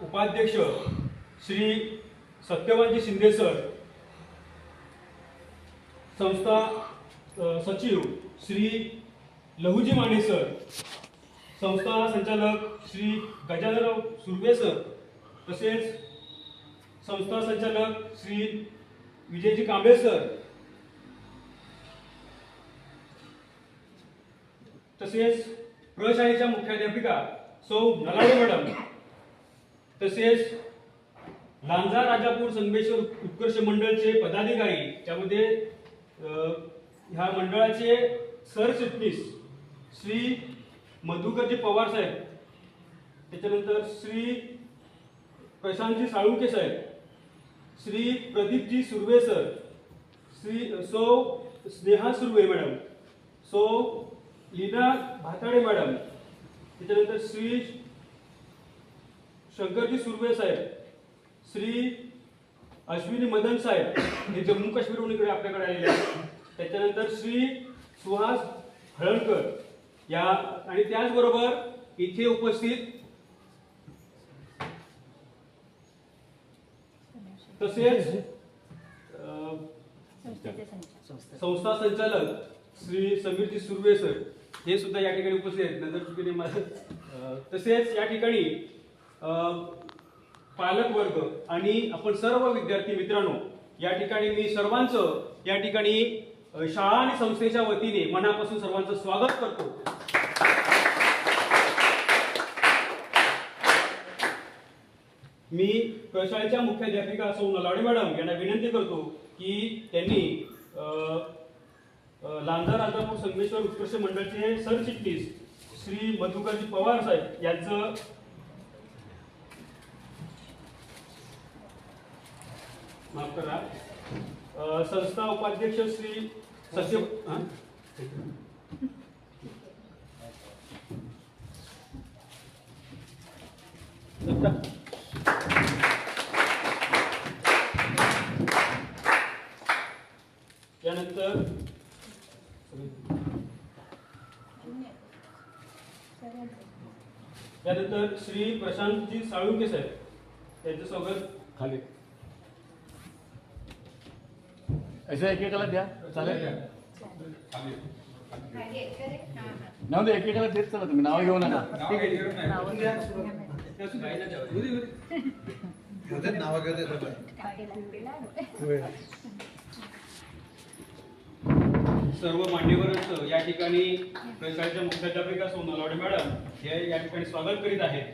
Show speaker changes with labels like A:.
A: उपाध्यक्ष श्री सत्यवानजी शिंदे सर, संस्था सचिव श्री लहुजी माने सर, संस्था संचालक श्री गजाननराव सुर्वे सर, तसेच संस्था संचालक श्री विजयजी कांबळे सर, तसेच प्रशाळेच्या मुख्याध्यापिका सौ नलावडे मॅडम, तसेच लांजा राजापूर संगमेश्वर उत्कर्ष मंडळचे पदाधिकारी, त्यामध्ये ह्या मंडळाचे सरचिटणीस श्री मधुकरजी पवार साहेब, त्याच्यानंतर श्री प्रशांतजी साळुंके साहेब, श्री प्रदीपजी सुर्वे सर, श्री सौ स्नेहा सुर्वे मॅडम, सौ लीना भाताडे मॅडम, त्याच्यानंतर श्री शंकरजी सुर्वे साहेब, श्री अश्विनी मदन साहेब, हे जम्मू काश्मीरहून इकडे आपल्याकडे आलेले आहेत, त्याच्यानंतर श्री सुहास हळणकर या, आणि त्याचबरोबर इथे उपस्थित तसेच संस्था संचालक श्री समीरजी सुर्वे सर, हे सुद्धा या ठिकाणी उपस्थित आहेत. नंतर चुकीने माझं तसेच या ठिकाणी पालक वर्ग आणि आपण सर्व विद्यार्थी मित्रांनो, या ठिकाणी मी सर्वांचं या ठिकाणी शाळा आणि संस्थेच्या वतीने मनापासून सर्वांचं स्वागत करतो. मी प्रशाळेच्या मुख्याध्यापिका सौ नलावडे मॅडम यांना विनंती करतो की त्यांनी लांजा राजापूर संगमेश्वर उत्कर्ष मंडळाचे सरचिटणीस श्री मधुकरजी पवार साहेब यांचं माफ करा, संस्था उपाध्यक्ष श्री सचिव यानंतर श्री प्रशांतजी साळुंके साहेब यांचं स्वागत
B: खाली ऐसे एकेकाला द्या, चालेल नाव दे, एकेकाला देत चला, तुम्ही नाव घेऊ नका.
A: सर्व मान्यवरांचं या ठिकाणी प्रशाळेच्या मुख्याध्यापिका सौ नलावडे मॅडम हे या ठिकाणी स्वागत करीत आहेत.